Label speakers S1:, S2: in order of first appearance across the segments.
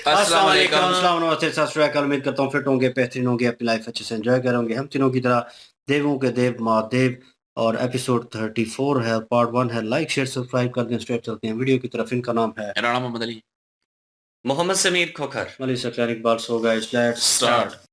S1: अस्सलाम वालेकुम। अस्सलाम नमस्ते सत श्री अकाल। उम्मीद करता हूँ फिट होंगे, बेहतरीन होंगे, अपनी लाइफ अच्छे से एंजॉय करेंगे। हम तीनों की तरह देवों के देव महादेव और एपिसोड 34 है, पार्ट 1 है। लाइक शेयर सब्सक्राइब कर दें। स्ट्रेट चलते हैं वीडियो की तरफ। इनका नाम है
S2: Rana Mohammad Ali,
S3: Mohammad Sameer Khokhar,
S1: Ali Sakhtiyar Iqbal. So guys let's start.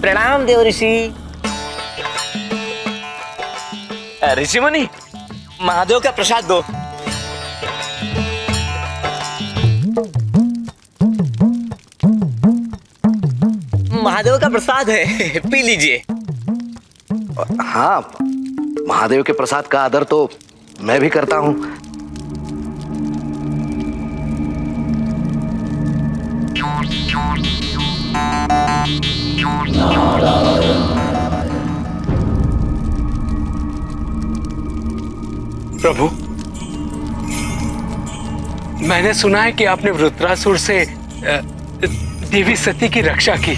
S4: प्रणाम देव ऋषि। ऋषि मुनि, महादेव का प्रसाद दो। महादेव का प्रसाद है, पी लीजिए।
S5: हाँ, महादेव के प्रसाद का आदर तो मैं भी करता हूँ।
S6: प्रभु, मैंने सुना है कि आपने वृत्रासुर से देवी सती की रक्षा की।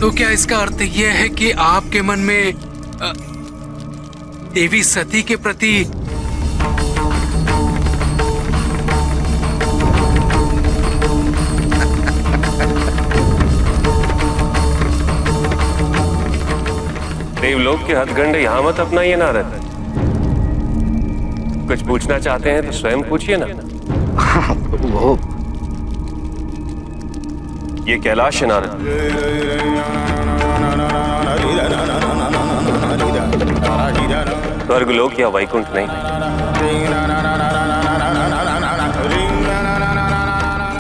S6: तो क्या इसका अर्थ यह है कि आपके मन में देवी सती के प्रति
S7: देवलोक के हथगंडे यहाँ मत अपनाइए नारद। कुछ पूछना चाहते हैं तो स्वयं पूछिए ना।
S5: वो
S7: ये कैलाश है नारद। स्वर्गलोक या वैकुंठ नहीं।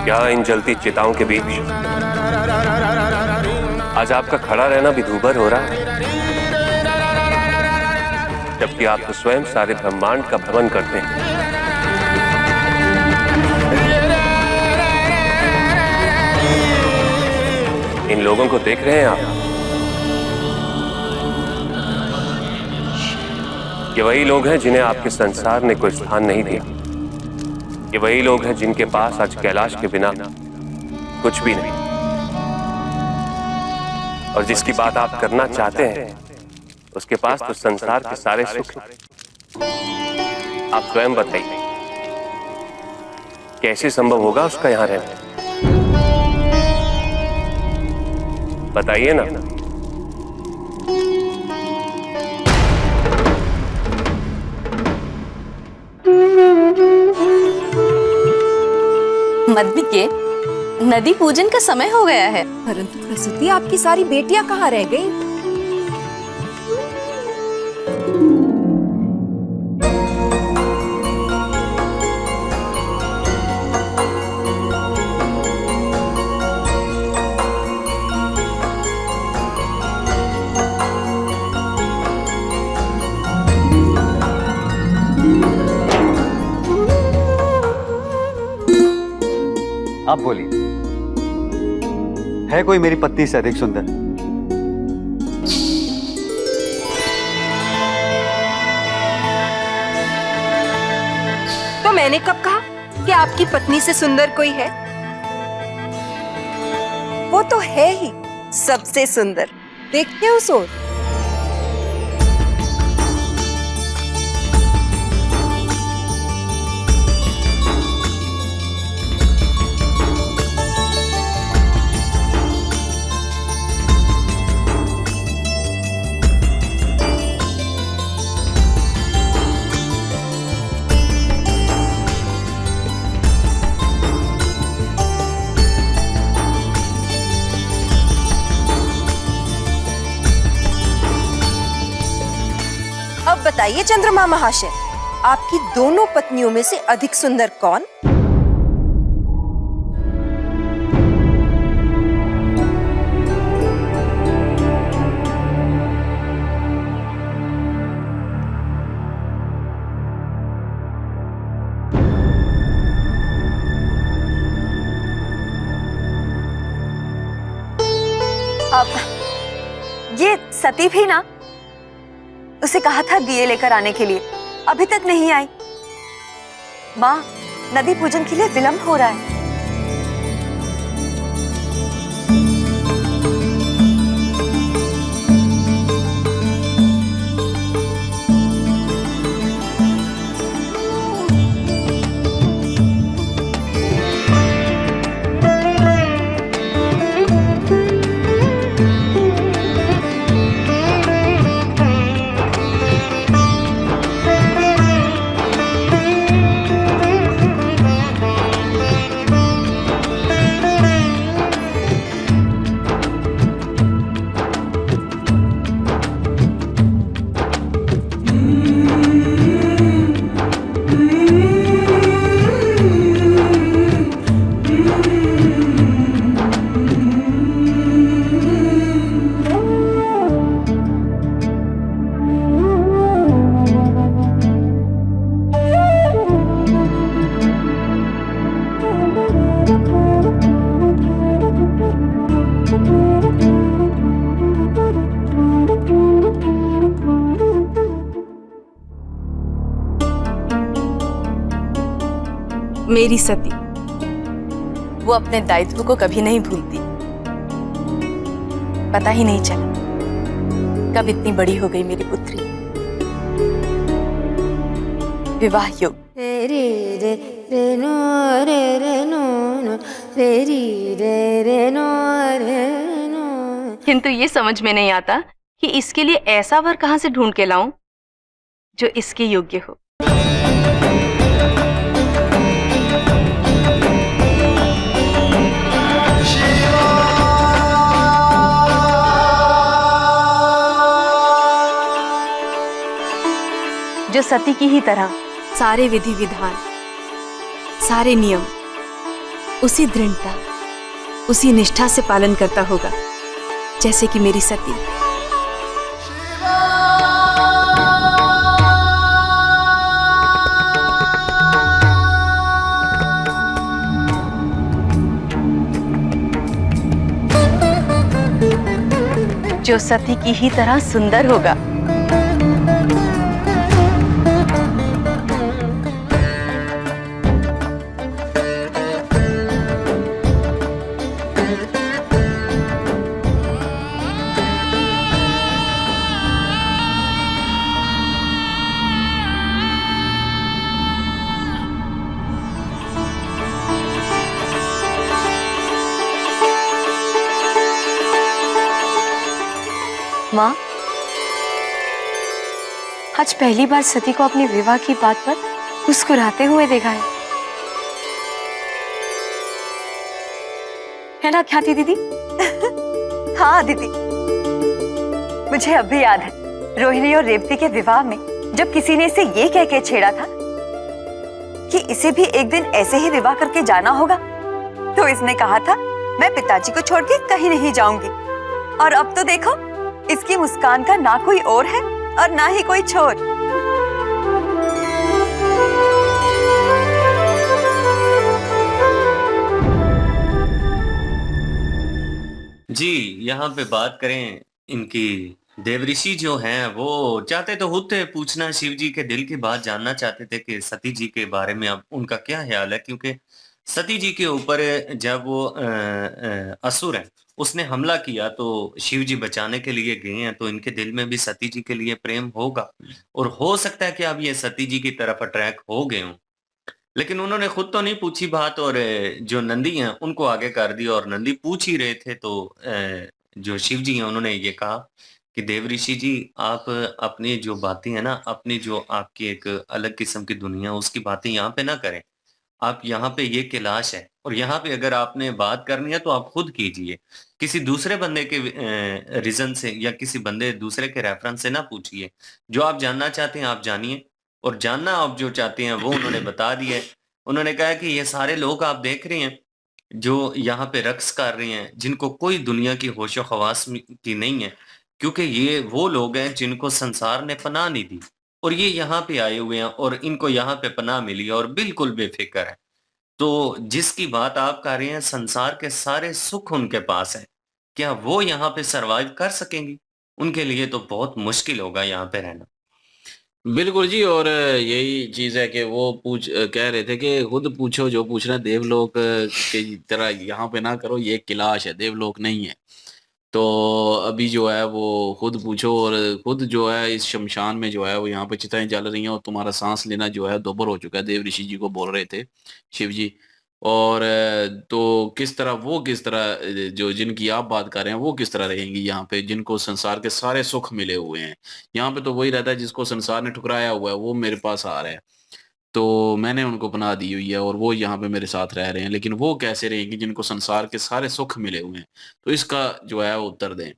S7: क्या इन जलती चिताओं के बीच आज आपका खड़ा रहना भी दूभर हो रहा है, जबकि आप तो स्वयं सारे ब्रह्मांड का भ्रमण करते हैं। इन लोगों को देख रहे हैं आप? ये वही लोग हैं जिन्हें आपके संसार ने कोई स्थान नहीं दिया। ये वही लोग हैं जिनके पास आज कैलाश के बिना कुछ भी नहीं। और जिसकी बात आप करना चाहते हैं उसके पास तो संसार के सारे सुख हैं। आप स्वयं बताइए, कैसे संभव होगा उसका यहां रहना? बताइए ना।
S8: मदनी के नदी पूजन का समय हो गया है।
S9: परंतु प्रसूति, आपकी सारी बेटियां कहाँ रह गई?
S10: आप बोलिए, है कोई मेरी पत्नी से अधिक सुंदर?
S9: तो मैंने कब कहा कि आपकी पत्नी से सुंदर कोई है? वो तो है ही सबसे सुंदर। देखते हो उस ओर। अब बताइए चंद्रमा महाशय, आपकी दोनों पत्नियों में से अधिक सुंदर कौन? अब ये सती भी ना, उसे कहा था दिए लेकर आने के लिए, अभी तक नहीं आई। माँ, नदी पूजन के लिए विलंब हो रहा है।
S8: मेरी सती, वो अपने दायित्व को कभी नहीं भूलती। पता ही नहीं चला कब इतनी बड़ी हो गई मेरी पुत्री। विवाह योग। किंतु ये समझ में नहीं आता कि इसके लिए ऐसा वर कहां से ढूंढ के लाऊं जो इसके योग्य हो। जो सती की ही तरह सारे विधि विधान, सारे नियम उसी दृढ़ता, उसी निष्ठा से पालन करता होगा जैसे कि मेरी सती। जो सती की ही तरह सुंदर होगा।
S9: माँ, आज पहली बार सती को अपने विवाह की बात पर मुस्कुराते हुए देखा है ना ख्याति दीदी? हाँ दीदी, मुझे अब भी याद है रोहिणी और रेवती के विवाह में जब किसी ने इसे ये कह के छेड़ा था कि इसे भी एक दिन ऐसे ही विवाह करके जाना होगा, तो इसने कहा था मैं पिताजी को छोड़ के कहीं नहीं जाऊंगी। और अब तो देखो, इसकी मुस्कान का ना कोई और है और ना ही कोई छोर।
S3: जी, यहाँ पे बात करें इनकी देवऋषि जो हैं वो चाहते तो खुद थे पूछना, शिव जी के दिल की बात जानना चाहते थे कि सती जी के बारे में अब उनका क्या ख्याल है, क्योंकि सती जी के ऊपर जब वो असुर है उसने हमला किया तो शिव जी बचाने के लिए गए हैं, तो इनके दिल में भी सती जी के लिए प्रेम होगा और हो सकता है कि अब ये सती जी की तरफ अट्रैक्ट हो गए हों। लेकिन उन्होंने खुद तो नहीं पूछी बात और जो नंदी हैं उनको आगे कर दिया, और नंदी पूछ ही रहे थे तो जो शिव जी हैं उन्होंने ये कहा कि देवऋषि जी, आप अपनी जो बातें हैं ना, अपनी जो आपकी एक अलग किस्म की दुनिया उसकी बातें यहाँ पे ना करें। आप यहाँ पे ये कैलाश है और यहाँ पे अगर आपने बात करनी है तो आप खुद कीजिए, किसी दूसरे बंदे के रीजन से या किसी बंदे दूसरे के रेफरेंस से ना पूछिए। जो आप जानना चाहते हैं आप जानिए, और जानना आप जो चाहते हैं वो उन्होंने बता दिया है। उन्होंने कहा कि ये सारे लोग आप देख रहे हैं जो यहाँ पे रक्स कर रहे हैं, जिनको कोई दुनिया की होशो-हवास की नहीं है, क्योंकि ये वो लोग हैं जिनको संसार ने पनाह नहीं दी और ये यहाँ पे आए हुए हैं और इनको यहाँ पे पनाह मिली है और बिल्कुल बेफ़िक्र है। तो जिसकी बात आप कर रहे हैं, संसार के सारे सुख उनके पास हैं। क्या वो यहाँ पे सर्वाइव कर सकेंगी? उनके लिए तो बहुत मुश्किल होगा यहाँ पे रहना।
S2: बिल्कुल जी। और यही चीज़ है कि वो कह रहे थे कि खुद पूछो जो पूछना है, देवलोक की तरह यहाँ पे ना करो, ये कैलाश है, देवलोक नहीं है। तो अभी जो है वो खुद पूछो और खुद जो है इस शमशान में जो है वो यहाँ पे चिताएं जल रही हैं और तुम्हारा सांस लेना जो है दोबर हो चुका है, देव ऋषि जी को बोल रहे थे शिव जी। और तो किस तरह जो जिनकी आप बात कर रहे हैं वो किस तरह रहेंगी यहाँ पे, जिनको संसार के सारे सुख मिले हुए हैं। यहाँ पे तो वही रहता है जिसको संसार ने ठुकराया हुआ है वो मेरे पास आ रहा है, तो मैंने उनको पनाह दी हुई है और वो यहाँ पे मेरे साथ रह रहे हैं। लेकिन वो कैसे रहेंगी जिनको संसार के सारे सुख मिले हुए हैं? तो इसका जो है वो उत्तर दें।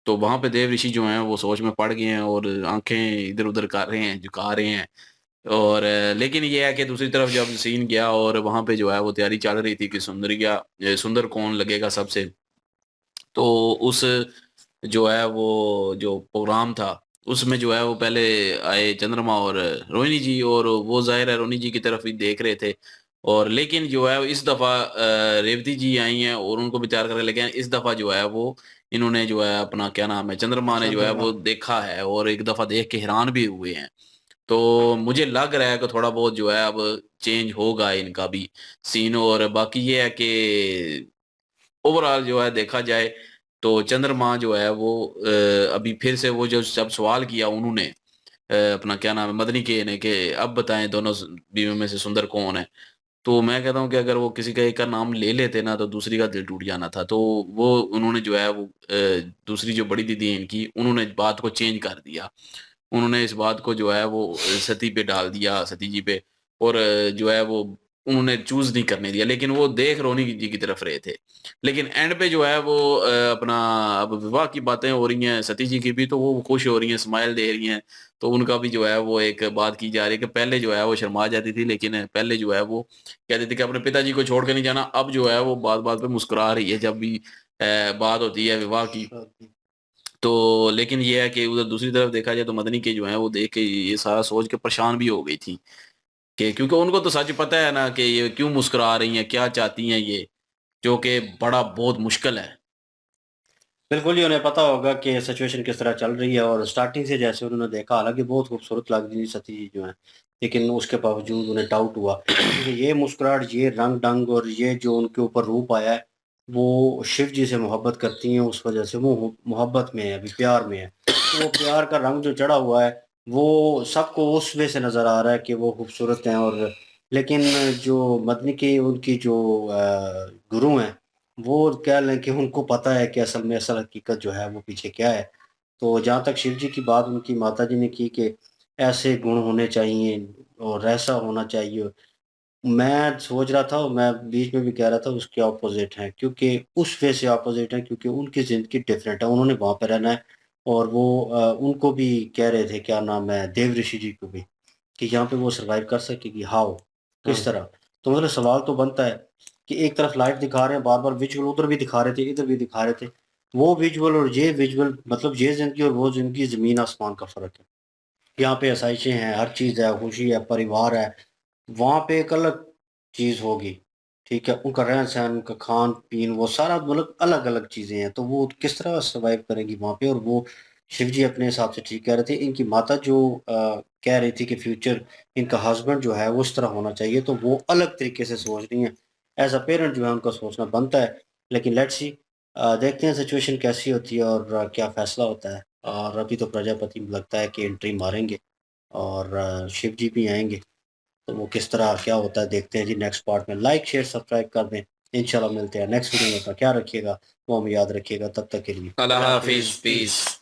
S2: तो वहां पे देव ऋषि जो हैं वो सोच में पड़ गए हैं और आंखें इधर उधर कर रहे हैं, झुका रहे हैं। और लेकिन ये है कि दूसरी तरफ जब सीन गया और वहां पे जो है वो तैयारी चल रही थी कि सुंदर कौन लगेगा सबसे, तो उस जो है वो जो प्रोग्राम था उसमें जो है वो पहले आए चंद्रमा और रोहिणी जी, और वो जाहिर है रोहिणी जी की तरफ ही देख रहे थे। और लेकिन जो है इस दफा रेवती जी आई हैं और उनको भी तैयार करके लेके आए। इस दफा जो है वो इन्होंने जो है अपना क्या नाम है चंद्रमा ने जो है वो देखा है और एक दफा देख के हैरान भी हुए हैं। तो मुझे लग रहा है कि थोड़ा बहुत जो है अब चेंज होगा इनका भी सीन। और बाकी ये है कि ओवरऑल जो है देखा जाए तो चंद्रमा जो है वो अभी फिर से वो जो जब सवाल किया उन्होंने अपना क्या नाम है मदनी के ने कि अब बताएं दोनों बीवियों में से सुंदर कौन है। तो मैं कहता हूँ कि अगर वो किसी का एक का नाम ले लेते ना तो दूसरी का दिल टूट जाना था। तो वो उन्होंने जो है वो दूसरी जो बड़ी दीदी है इनकी, उन्होंने बात को चेंज कर दिया। उन्होंने इस बात को जो है वो सती पे डाल दिया, सती जी पे। और जो है वो उन्होंने चूज़ नहीं करने दिया, लेकिन वो देख रोनी जी की तरफ रहे थे। लेकिन एंड पे जो है वो अपना अब विवाह की बातें हो रही हैं सती जी की भी, तो वो खुश हो रही हैं, स्माइल दे रही हैं। तो उनका भी जो है वो एक बात की जा रही है कि पहले जो है वो शर्मा जाती थी, लेकिन पहले जो है वो कहती थी कि अपने पिताजी को छोड़ के नहीं जाना। अब जो है वो बात-बात पे मुस्कुरा रही है जब भी बात होती है विवाह की। तो लेकिन ये है कि उधर दूसरी तरफ देखा जाए तो मदनी के जो हैं वो देख के ये सारा सोच के परेशान भी हो गई थी कि क्योंकि उनको तो सच पता है ना कि ये क्यों मुस्कुरा रही हैं, क्या चाहती हैं ये, जो कि बड़ा बहुत मुश्किल है।
S1: बिल्कुल ही उन्हें पता होगा कि सिचुएशन किस तरह चल रही है और स्टार्टिंग से जैसे उन्होंने देखा, हालाँकि बहुत खूबसूरत लग रही सती जी जो हैं, लेकिन उसके बावजूद उन्हें डाउट हुआ क्योंकि ये मुस्कुराहट, ये रंग-ढंग और ये जो उनके ऊपर रूप आया है, वो शिव जी से मोहब्बत करती हैं, उस वजह से वो मोहब्बत में है, अभी प्यार में है। तो वो प्यार का रंग जो चढ़ा हुआ है, वो सबको उस वे से नज़र आ रहा है कि वो खूबसूरत हैं। और लेकिन जो मदनी की उनकी जो गुरु हैं, वो कह लें कि उनको पता है कि असल में असल हकीकत जो है वो पीछे क्या है। तो जहाँ तक शिव जी की बात उनकी माताजी ने की कि ऐसे गुण होने चाहिए और ऐसा होना चाहिए। मैं सोच रहा था और मैं बीच में भी कह रहा था उसके ऑपोज़िट हैं, क्योंकि उस वे से ऑपोज़िट हैं क्योंकि उनकी ज़िंदगी डिफरेंट है। उन्होंने वहाँ पे रहना है और वो उनको भी कह रहे थे क्या नाम है देव ऋषि जी को भी कि यहाँ पे वो सर्वाइव कर सकेगी, हाउ? किस तरह? तो मतलब सवाल तो बनता है कि एक तरफ लाइव दिखा रहे हैं, बार-बार विजुअल उधर भी दिखा रहे थे, इधर भी दिखा रहे थे। वो विजुअल और ये विजुअल मतलब ये ज़िंदगी और वो ज़िंदगी ज़मीन-आसमान का फ़र्क है। यहाँ पे आसाइशें हैं, हर चीज़ है, खुशी है, परिवार है। वहाँ पे एक अलग चीज़ होगी, ठीक है? उनका रहन-सहन, उनका खान-पीन वो सारा मतलब अलग-अलग चीज़ें हैं, तो वो किस तरह सर्वाइव करेंगी वहाँ पे। और वो शिव जी अपने हिसाब से ठीक कह रहे थे। इनकी माता जो कह रही थी कि फ्यूचर इनका हस्बैंड जो है वो इस तरह होना चाहिए, तो वो अलग तरीके से सोच रही हैं। एज़ अ पेरेंट जो है उनका सोचना बनता है, लेकिन लेट्स सी देखते हैं सिचुएशन कैसी होती है और क्या फ़ैसला होता है। और अभी तो प्रजापति लगता है कि एंट्री मारेंगे और शिव जी भी आएँगे। तो वो किस तरह क्या होता है देखते हैं जी नेक्स्ट पार्ट में। लाइक, शेयर, सब्सक्राइब कर दें। इंशाल्लाह मिलते हैं नेक्स्ट वीडियो में। अपना ख्याल रखिएगा, वो हमें याद रखिएगा। तब तक के लिए
S2: अल्लाह हाफिज, पीस।